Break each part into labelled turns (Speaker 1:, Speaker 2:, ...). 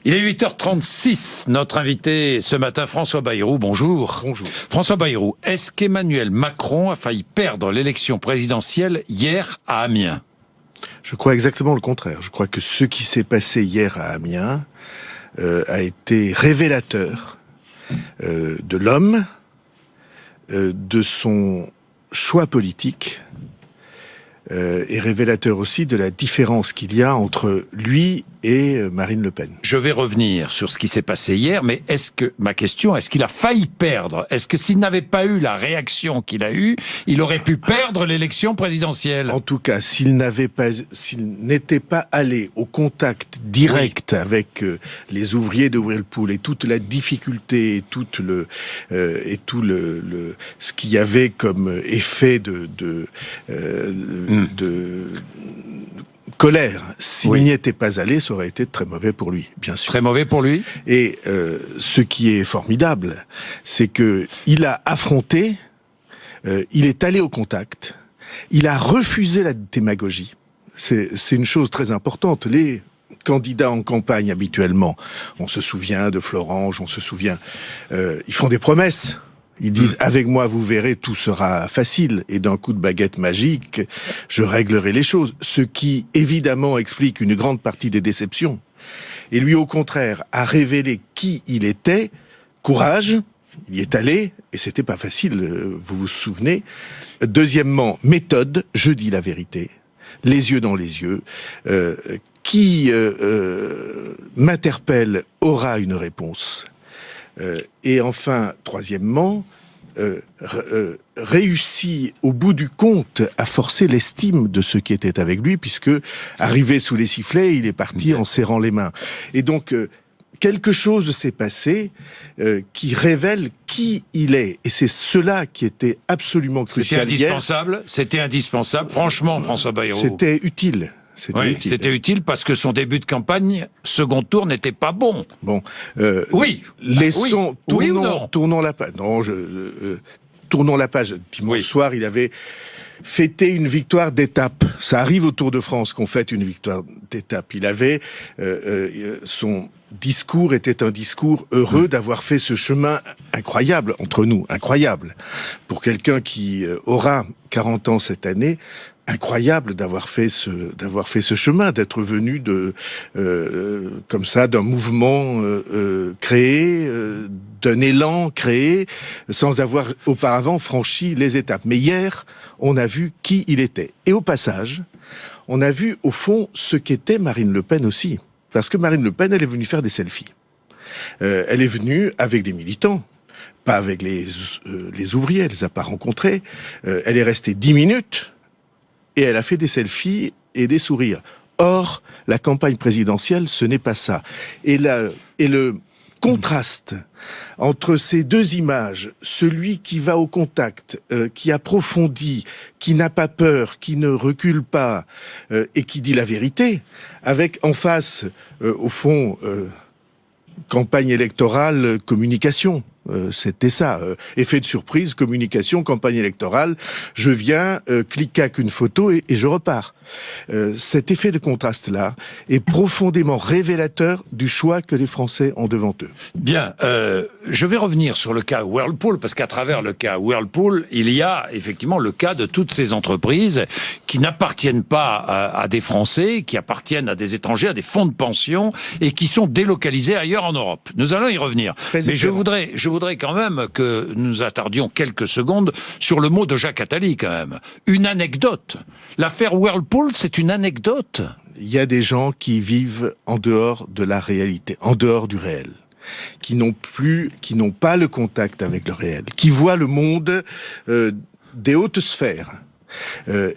Speaker 1: Il est 8h36, notre invité ce matin, François Bayrou, bonjour.
Speaker 2: Bonjour.
Speaker 1: François Bayrou, est-ce qu'Emmanuel Macron a failli perdre l'élection présidentielle hier à Amiens ?
Speaker 2: Je crois exactement le contraire. Je crois que ce qui s'est passé hier à Amiens a été révélateur de l'homme, de son choix politique, et révélateur aussi de la différence qu'il y a entre lui et Marine Le Pen.
Speaker 1: Je vais revenir sur ce qui s'est passé hier, mais ma question, est-ce qu'il a failli perdre ? Est-ce que s'il n'avait pas eu la réaction qu'il a eue, il aurait pu perdre l'élection présidentielle ?
Speaker 2: En tout cas, s'il n'était pas allé au contact direct avec les ouvriers de Whirlpool et toute la difficulté et tout ce qu'il y avait comme effet de colère, s'il n'y était pas allé, ça aurait été très mauvais pour lui, bien sûr.
Speaker 1: Très mauvais pour lui.
Speaker 2: Et ce qui est formidable, c'est que il a affronté, il est allé au contact, il a refusé la démagogie. C'est une chose très importante. Les candidats en campagne habituellement, on se souvient de Florange, on se souvient, ils font des promesses. Ils disent, avec moi, vous verrez, tout sera facile. Et d'un coup de baguette magique, je réglerai les choses. Ce qui, évidemment, explique une grande partie des déceptions. Et lui, au contraire, a révélé qui il était. Courage, il y est allé, et c'était pas facile, vous vous souvenez. Deuxièmement, méthode, je dis la vérité. Les yeux dans les yeux. Qui m'interpelle aura une réponse. Et enfin, troisièmement, réussit au bout du compte à forcer l'estime de ceux qui étaient avec lui, puisque arrivé sous les sifflets, il est parti en serrant les mains. Et donc, quelque chose s'est passé qui révèle qui il est. Et c'est cela qui était absolument crucial.
Speaker 1: C'était indispensable. Franchement, François Bayrou.
Speaker 2: C'était utile.
Speaker 1: C'était utile parce que son début de campagne, second tour, n'était pas bon.
Speaker 2: Bon, tournons la page. Non, tournons la page. Dimanche soir, il avait fêté une victoire d'étape. Ça arrive au Tour de France qu'on fête une victoire d'étape. Il avait son discours était un discours heureux d'avoir fait ce chemin incroyable entre nous, incroyable pour quelqu'un qui aura 40 ans cette année. Incroyable d'avoir fait ce chemin, d'être venu comme ça d'un mouvement créé, d'un élan créé, sans avoir auparavant franchi les étapes. Mais hier, on a vu qui il était. Et au passage, on a vu au fond ce qu'était Marine Le Pen aussi. Parce que Marine Le Pen, elle est venue faire des selfies. Elle est venue avec des militants. Pas avec les ouvriers, elle les a pas rencontrés. Elle est restée 10 minutes. Et elle a fait des selfies et des sourires. Or, la campagne présidentielle, ce n'est pas ça. Et le contraste entre ces deux images, celui qui va au contact, qui approfondit, qui n'a pas peur, qui ne recule pas, et qui dit la vérité, avec en face, au fond, campagne électorale, communication. C'était ça, effet de surprise, communication, campagne électorale, je viens, cliquac une photo et je repars. Cet effet de contraste-là est profondément révélateur du choix que les Français ont devant eux.
Speaker 1: Bien, je vais revenir sur le cas Whirlpool, parce qu'à travers le cas Whirlpool, il y a effectivement le cas de toutes ces entreprises qui n'appartiennent pas à des Français, qui appartiennent à des étrangers, à des fonds de pension, et qui sont délocalisés ailleurs en Europe. Nous allons y revenir. Mais je voudrais quand même que nous attardions quelques secondes sur le mot de Jacques Attali, quand même. Une anecdote. L'affaire Whirlpool, c'est une anecdote.
Speaker 2: Il y a des gens qui vivent en dehors de la réalité, en dehors du réel, qui n'ont pas le contact avec le réel, qui voient le monde des hautes sphères.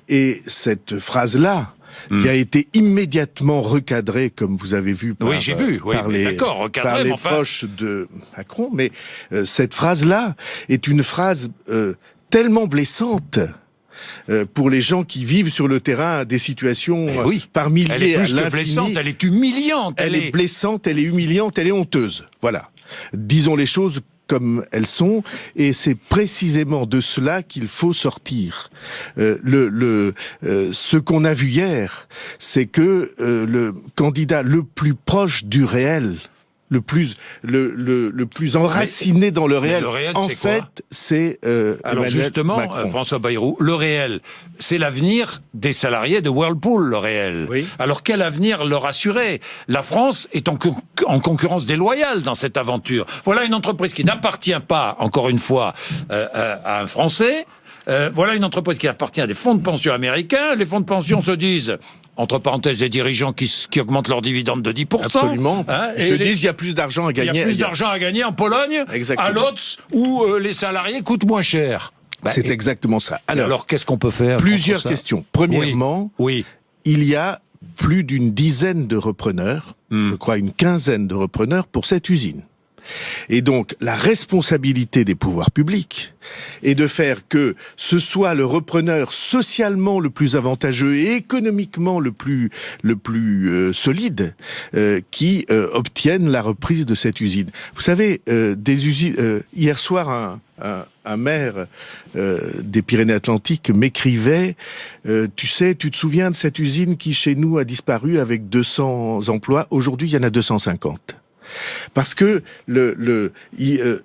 Speaker 2: Et cette phrase-là, qui a été immédiatement recadrée, comme vous avez vu par les proches de Macron. Mais cette phrase-là est une phrase tellement blessante pour les gens qui vivent sur le terrain des situations par milliers.
Speaker 1: Elle est plus que blessante, elle est humiliante.
Speaker 2: Elle est blessante, elle est humiliante, elle est honteuse. Voilà. Disons les choses comme elles sont, et c'est précisément de cela qu'il faut sortir. Ce qu'on a vu hier, c'est que le candidat le plus proche du réel, le plus enraciné dans le réel.
Speaker 1: Le réel,
Speaker 2: en
Speaker 1: c'est
Speaker 2: fait,
Speaker 1: quoi
Speaker 2: c'est
Speaker 1: Alors
Speaker 2: Emmanuel
Speaker 1: justement,
Speaker 2: Macron.
Speaker 1: François Bayrou, le réel, c'est l'avenir des salariés de Whirlpool, le réel.
Speaker 2: Oui.
Speaker 1: Alors quel avenir leur assurer? La France est en concurrence déloyale dans cette aventure. Voilà une entreprise qui n'appartient pas, encore une fois, à un Français. Voilà une entreprise qui appartient à des fonds de pension américains. Les fonds de pension se disent, entre parenthèses, des dirigeants qui augmentent leurs dividendes de 10%.
Speaker 2: Absolument.
Speaker 1: Hein,
Speaker 2: Ils se disent, il y a plus d'argent à gagner.
Speaker 1: Il y a plus d'argent à gagner en Pologne,
Speaker 2: Exactement.
Speaker 1: à Lodz, où les salariés coûtent moins cher.
Speaker 2: C'est exactement ça.
Speaker 1: Alors qu'est-ce qu'on peut faire?
Speaker 2: Plusieurs
Speaker 1: contre ça
Speaker 2: questions. Premièrement,
Speaker 1: oui.
Speaker 2: il y a plus d'une dizaine de repreneurs, je crois une quinzaine de repreneurs pour cette usine. Et donc, la responsabilité des pouvoirs publics est de faire que ce soit le repreneur socialement le plus avantageux et économiquement le plus solide qui obtienne la reprise de cette usine. Vous savez, des usines. Hier soir, un maire des Pyrénées-Atlantiques m'écrivait tu te souviens de cette usine qui chez nous a disparu avec 200 emplois, aujourd'hui il y en a 250. Parce que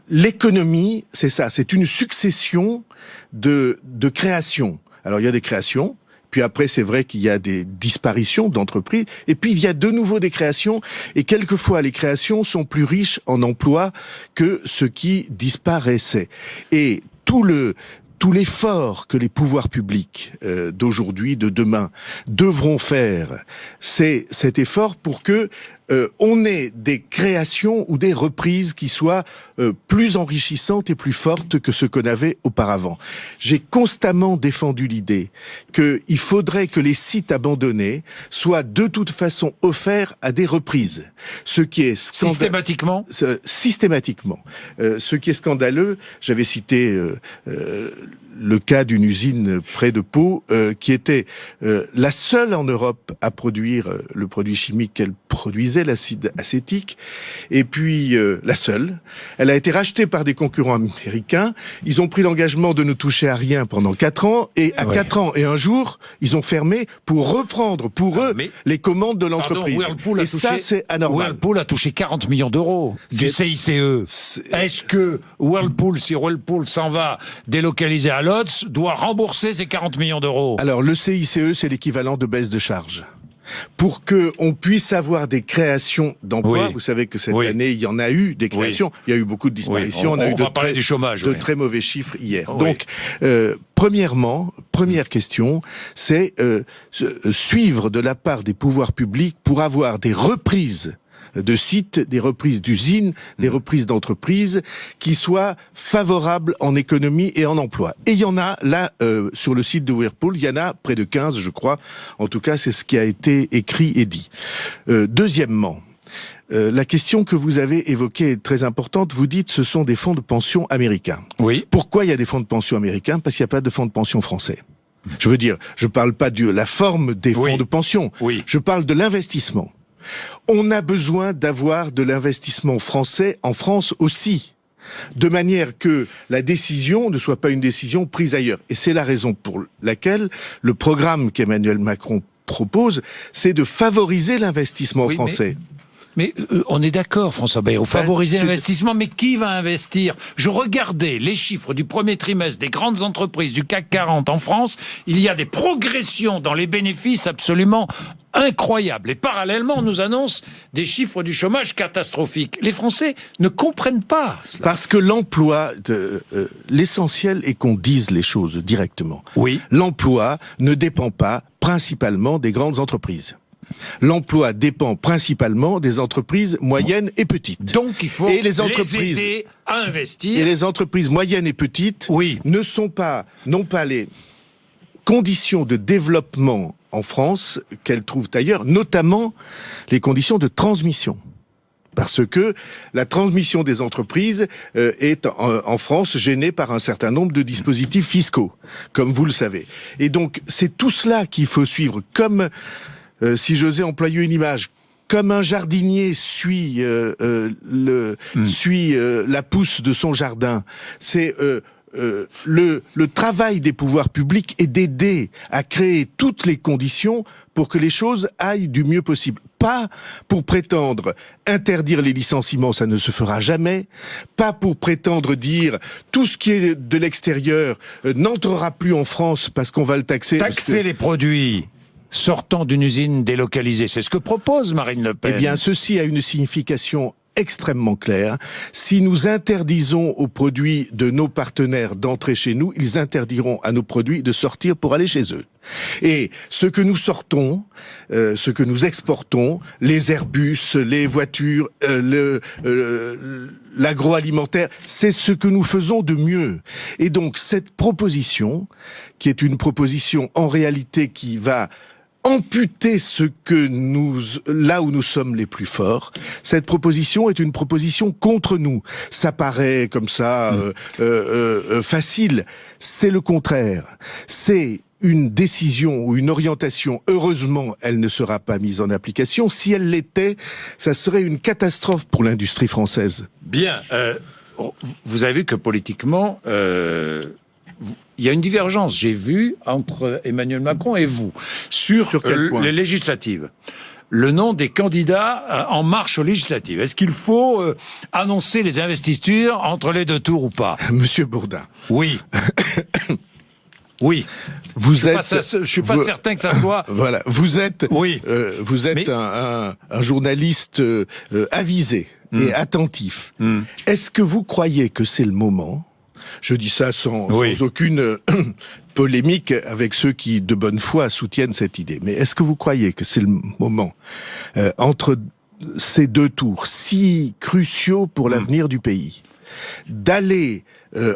Speaker 2: l'économie, c'est ça, c'est une succession de créations. Alors il y a des créations, puis après c'est vrai qu'il y a des disparitions d'entreprises, et puis il y a de nouveau des créations, et quelquefois les créations sont plus riches en emplois que ce qui disparaissait. Et tout l'effort que les pouvoirs publics d'aujourd'hui, de demain, devront faire, c'est cet effort pour que on ait des créations ou des reprises qui soient plus enrichissantes et plus fortes que ce qu'on avait auparavant. J'ai constamment défendu l'idée qu'il faudrait que les sites abandonnés soient de toute façon offerts à des reprises. Ce qui est
Speaker 1: systématiquement.
Speaker 2: Systématiquement. Ce qui est scandaleux, j'avais cité le cas d'une usine près de Pau qui était la seule en Europe à produire le produit chimique qu'elle produisait, l'acide acétique, et puis la seule. Elle a été rachetée par des concurrents américains. Ils ont pris l'engagement de ne toucher à rien pendant 4 ans, et à 4 ans et un jour, ils ont fermé pour reprendre pour eux les commandes de l'entreprise. Et ça, c'est anormal.
Speaker 1: Whirlpool a touché 40 millions d'euros du CICE. Est-ce que Whirlpool, si Whirlpool s'en va délocaliser à Lodz, doit rembourser ces 40 millions d'euros?
Speaker 2: Alors, le CICE, c'est l'équivalent de baisse de charges. Pour que on puisse avoir des créations d'emplois, vous savez que cette année il y en a eu des créations, il y a eu beaucoup de disparitions, on a eu de très mauvais chiffres hier. Donc, première question, c'est suivre de la part des pouvoirs publics pour avoir des reprises de sites, des reprises d'usines, des reprises d'entreprises qui soient favorables en économie et en emploi. Et il y en a là, sur le site de Whirlpool, il y en a près de 15, je crois. En tout cas, c'est ce qui a été écrit et dit. Deuxièmement, la question que vous avez évoquée est très importante. Vous dites ce sont des fonds de pension américains.
Speaker 1: Oui.
Speaker 2: Pourquoi il y a des fonds de pension américains? Parce qu'il n'y a pas de fonds de pension français. Je veux dire, je parle pas de la forme des fonds de pension. Je parle de l'investissement. On a besoin d'avoir de l'investissement français en France aussi, de manière que la décision ne soit pas une décision prise ailleurs. Et c'est la raison pour laquelle le programme qu'Emmanuel Macron propose, c'est de favoriser l'investissement français.
Speaker 1: Mais on est d'accord, François Bayrou, favoriser l'investissement, mais qui va investir? Je regardais les chiffres du premier trimestre des grandes entreprises du CAC 40 en France, il y a des progressions dans les bénéfices absolument incroyables. Et parallèlement, on nous annonce des chiffres du chômage catastrophiques. Les Français ne comprennent pas cela.
Speaker 2: Parce que l'emploi, l'essentiel est qu'on dise les choses directement. Oui. L'emploi ne dépend pas principalement des grandes entreprises. L'emploi dépend principalement des entreprises moyennes et petites.
Speaker 1: Donc il faut les aider à investir.
Speaker 2: Et les entreprises moyennes et petites n'ont pas les conditions de développement en France qu'elles trouvent ailleurs, notamment les conditions de transmission. Parce que la transmission des entreprises est en France gênée par un certain nombre de dispositifs fiscaux, comme vous le savez. Et donc c'est tout cela qu'il faut suivre, comme si j'osais employer une image, comme un jardinier suit la pousse de son jardin. C'est le travail des pouvoirs publics est d'aider à créer toutes les conditions pour que les choses aillent du mieux possible. pas pour prétendre interdire les licenciements, ça ne se fera jamais, pas pour prétendre dire tout ce qui est de l'extérieur n'entrera plus en France parce qu'on va le taxer.
Speaker 1: Taxer les produits sortant d'une usine délocalisée, c'est ce que propose Marine Le Pen.
Speaker 2: Eh bien, ceci a une signification extrêmement claire. Si nous interdisons aux produits de nos partenaires d'entrer chez nous, ils interdiront à nos produits de sortir pour aller chez eux. Et ce que nous sortons, ce que nous exportons, les Airbus, les voitures, l'agroalimentaire, c'est ce que nous faisons de mieux. Et donc cette proposition, qui est une proposition en réalité qui va amputer là où nous sommes les plus forts. Cette proposition est une proposition contre nous. Ça paraît comme ça facile. C'est le contraire. C'est une décision ou une orientation. Heureusement, elle ne sera pas mise en application. Si elle l'était, ça serait une catastrophe pour l'industrie française.
Speaker 1: Bien. Vous avez vu que politiquement, il y a une divergence, j'ai vu, entre Emmanuel Macron et vous, sur les législatives. Le nom des candidats en marche aux législatives. Est-ce qu'il faut annoncer les investitures entre les deux tours ou pas?
Speaker 2: Monsieur Bourdin.
Speaker 1: Oui. Oui. Je suis pas certain que ça soit.
Speaker 2: Voilà. Vous êtes.
Speaker 1: Oui.
Speaker 2: Vous êtes un journaliste avisé et attentif. Est-ce que vous croyez que c'est le moment? Je dis ça sans aucune polémique avec ceux qui, de bonne foi, soutiennent cette idée. Mais est-ce que vous croyez que c'est le moment, entre ces deux tours si cruciaux pour l'avenir du pays, d'aller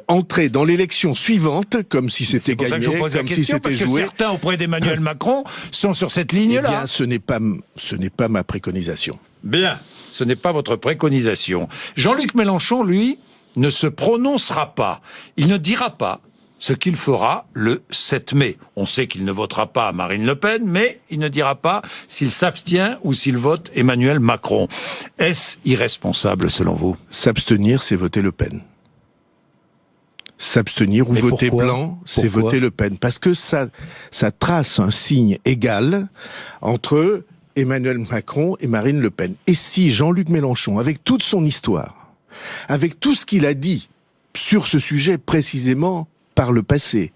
Speaker 2: entrer dans l'élection suivante comme si c'était gagné, comme si c'était joué?
Speaker 1: Parce que certains auprès d'Emmanuel Macron sont sur cette ligne-là.
Speaker 2: Eh bien, ce n'est pas ma préconisation.
Speaker 1: Bien, ce n'est pas votre préconisation. Jean-Luc Mélenchon, lui, ne se prononcera pas. Il ne dira pas ce qu'il fera le 7 mai. On sait qu'il ne votera pas Marine Le Pen, mais il ne dira pas s'il s'abstient ou s'il vote Emmanuel Macron. Est-ce irresponsable selon vous?
Speaker 2: S'abstenir, c'est voter Le Pen. S'abstenir ou voter blanc, c'est voter Le Pen. Parce que ça trace un signe égal entre Emmanuel Macron et Marine Le Pen. Et si Jean-Luc Mélenchon, avec toute son histoire, avec tout ce qu'il a dit sur ce sujet précisément par le passé,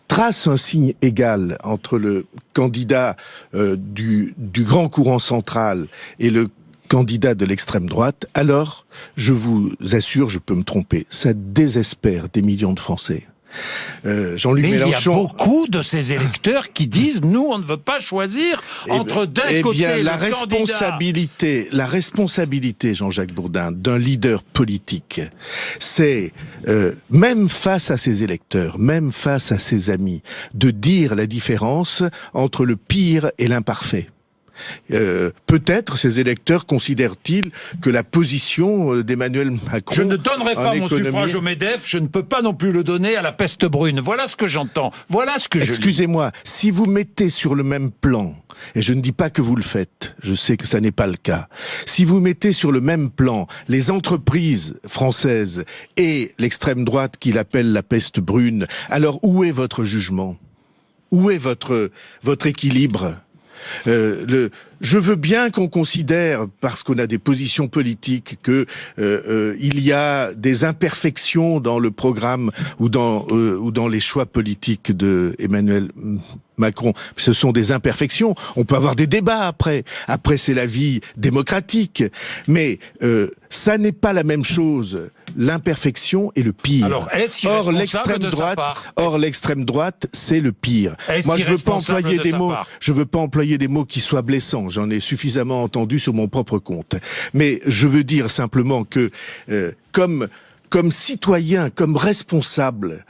Speaker 2: trace un signe égal entre le candidat du grand courant central et le candidat de l'extrême droite, alors, je vous assure, je peux me tromper, ça désespère des millions de Français. Jean-Luc Mélenchon...
Speaker 1: il y a beaucoup de ces électeurs qui disent nous on ne veut pas choisir entre d'un côté
Speaker 2: la responsabilité, Jean-Jacques Bourdin, d'un leader politique, c'est même face à ses électeurs, même face à ses amis, de dire la différence entre le pire et l'imparfait. Peut-être ces électeurs considèrent-ils que la position d'Emmanuel Macron...
Speaker 1: Je ne donnerai pas mon suffrage au MEDEF, je ne peux pas non plus le donner à la peste brune. Voilà ce que j'entends, voilà ce que je lis.
Speaker 2: Excusez-moi, si vous mettez sur le même plan, et je ne dis pas que vous le faites, je sais que ça n'est pas le cas, si vous mettez sur le même plan les entreprises françaises et l'extrême droite qu'il appelle la peste brune, alors où est votre jugement? Où est votre équilibre? Je veux bien qu'on considère, parce qu'on a des positions politiques, que il y a des imperfections dans le programme ou dans les choix politiques de Emmanuel Macron. Ce sont des imperfections. On peut avoir des débats après. Après, c'est la vie démocratique. Mais ça n'est pas la même chose. L'imperfection est le pire.
Speaker 1: Alors,
Speaker 2: or, l'extrême droite, c'est le pire. Moi, je veux pas employer des mots. Je veux pas employer des mots qui soient blessants. J'en ai suffisamment entendu sur mon propre compte. Mais je veux dire simplement que, comme citoyen, comme responsable,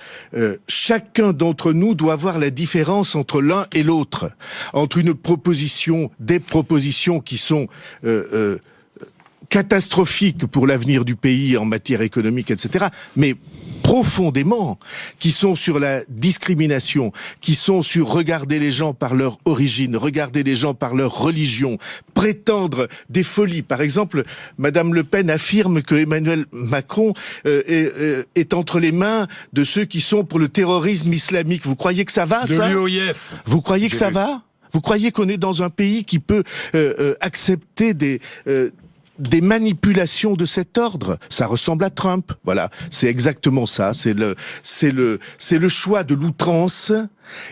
Speaker 2: chacun d'entre nous doit voir la différence entre l'un et l'autre, entre des propositions qui sont catastrophiques pour l'avenir du pays en matière économique, etc., mais profondément, qui sont sur la discrimination, qui sont sur regarder les gens par leur origine, regarder les gens par leur religion, prétendre des folies. Par exemple, Madame Le Pen affirme que Emmanuel Macron est entre les mains de ceux qui sont pour le terrorisme islamique. Vous croyez que ça va, ça?
Speaker 1: De l'UOIF.
Speaker 2: Vous croyez que ça va? Vous croyez qu'on est dans un pays qui peut accepter des manipulations de cet ordre? Ça ressemble à Trump. Voilà, c'est exactement ça. C'est le choix de l'outrance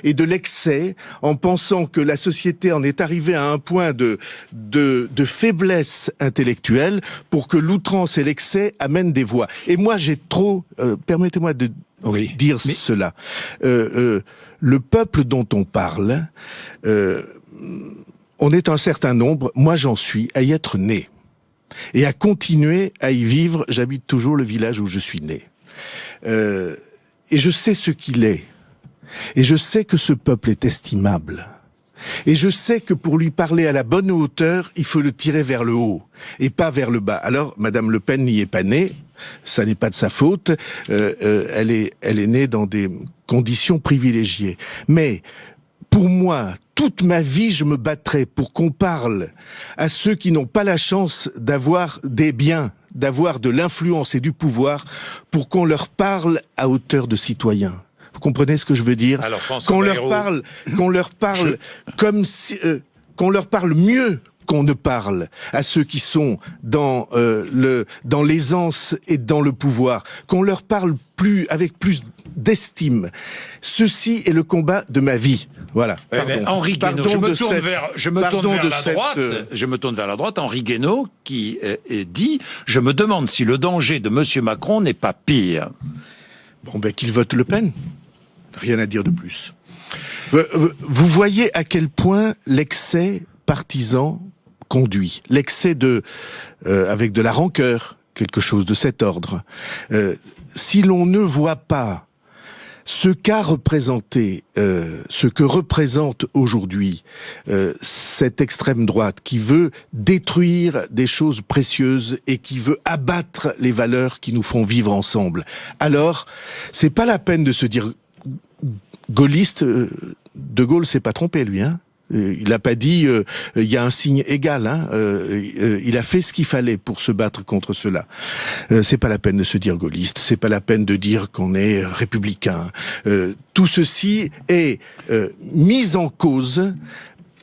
Speaker 2: et de l'excès, en pensant que la société en est arrivée à un point de faiblesse intellectuelle pour que l'outrance et l'excès amènent des voix. Et moi, j'ai trop... permettez-moi de dire cela. Le peuple dont on parle, on est un certain nombre, moi j'en suis, à y être né. Et à continuer à y vivre. J'habite toujours le village où je suis né. Et je sais ce qu'il est. Et je sais que ce peuple est estimable. Et je sais que pour lui parler à la bonne hauteur, il faut le tirer vers le haut et pas vers le bas. Alors, Madame Le Pen n'y est pas née. Ça n'est pas de sa faute. Elle est née dans des conditions privilégiées. Mais pour moi, toute ma vie, je me battrai pour qu'on parle à ceux qui n'ont pas la chance d'avoir des biens, d'avoir de l'influence et du pouvoir, pour qu'on leur parle à hauteur de citoyens. Vous comprenez ce que je veux dire?
Speaker 1: Alors,
Speaker 2: qu'on leur parle comme si, qu'on leur parle mieux qu'on ne parle à ceux qui sont dans l'aisance et dans le pouvoir, qu'on leur parle avec plus d'estime. Ceci est le combat de ma vie. Voilà.
Speaker 1: Henri Guénaud, je me tourne vers la droite. Henri Guénaud qui dit « Je me demande si le danger de Monsieur Macron n'est pas pire ».
Speaker 2: Bon, qu'il vote Le Pen. Rien à dire de plus. Vous voyez à quel point l'excès partisan conduit. L'excès avec de la rancœur, quelque chose de cet ordre. Si l'on ne voit pas ce qu'a représenté, ce que représente aujourd'hui cette extrême droite qui veut détruire des choses précieuses et qui veut abattre les valeurs qui nous font vivre ensemble, alors c'est pas la peine de se dire gaulliste. De Gaulle s'est pas trompé, lui, hein. Il n'a pas dit il y a un signe égal, hein. Il a fait ce qu'il fallait pour se battre contre cela. C'est pas la peine de se dire gaulliste, c'est pas la peine de dire qu'on est républicain. Tout ceci est mis en cause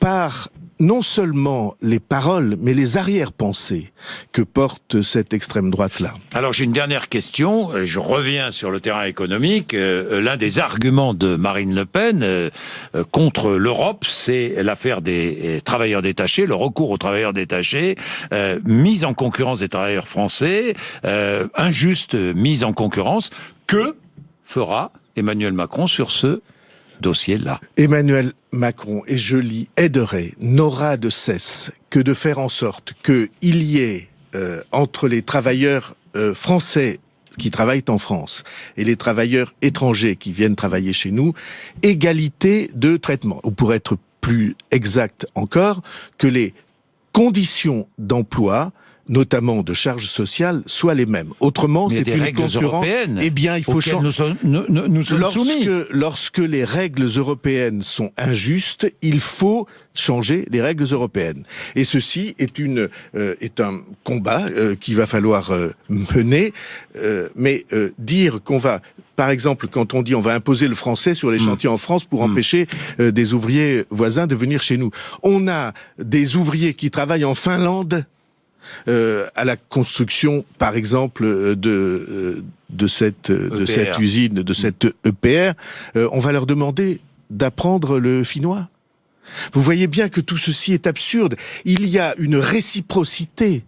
Speaker 2: par non seulement les paroles, mais les arrière-pensées que porte cette extrême droite-là.
Speaker 1: Alors j'ai une dernière question, je reviens sur le terrain économique. L'un des arguments de Marine Le Pen contre l'Europe, c'est l'affaire des travailleurs détachés, le recours aux travailleurs détachés, mise en concurrence des travailleurs français, injuste mise en concurrence. Que fera Emmanuel Macron sur ce dossier-là?
Speaker 2: Emmanuel Macron, et je l'y aiderai, n'aura de cesse que de faire en sorte qu'il y ait entre les travailleurs français qui travaillent en France et les travailleurs étrangers qui viennent travailler chez nous, égalité de traitement. Ou pour être plus exact encore, que les conditions d'emploi, notamment de charges sociales, soient les mêmes. Autrement, c'est une concurrence. Eh bien, il faut changer.
Speaker 1: Nous sommes soumis.
Speaker 2: Lorsque les règles européennes sont injustes, il faut changer les règles européennes. Et ceci est un combat qu'il va falloir mener. Mais dire qu'on va, par exemple, quand on dit on va imposer le français sur les chantiers en France pour empêcher des ouvriers voisins de venir chez nous. On a des ouvriers qui travaillent en Finlande à la construction, par exemple, de cette usine, de cette EPR, on va leur demander d'apprendre le finnois. Vous voyez bien que tout ceci est absurde. Il y a une réciprocité.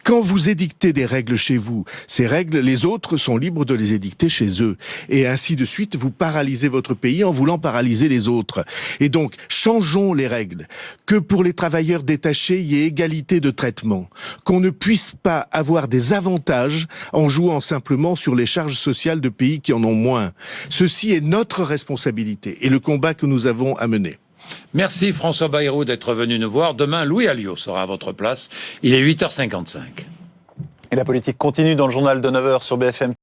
Speaker 2: Quand vous édictez des règles chez vous, ces règles, les autres sont libres de les édicter chez eux. Et ainsi de suite, vous paralysez votre pays en voulant paralyser les autres. Et donc, changeons les règles. Que pour les travailleurs détachés, il y ait égalité de traitement. Qu'on ne puisse pas avoir des avantages en jouant simplement sur les charges sociales de pays qui en ont moins. Ceci est notre responsabilité et le combat que nous avons à mener.
Speaker 1: Merci François Bayrou d'être venu nous voir. Demain, Louis Alliot sera à votre place. Il est 8h55.
Speaker 3: Et la politique continue dans le journal de 9h sur BFM.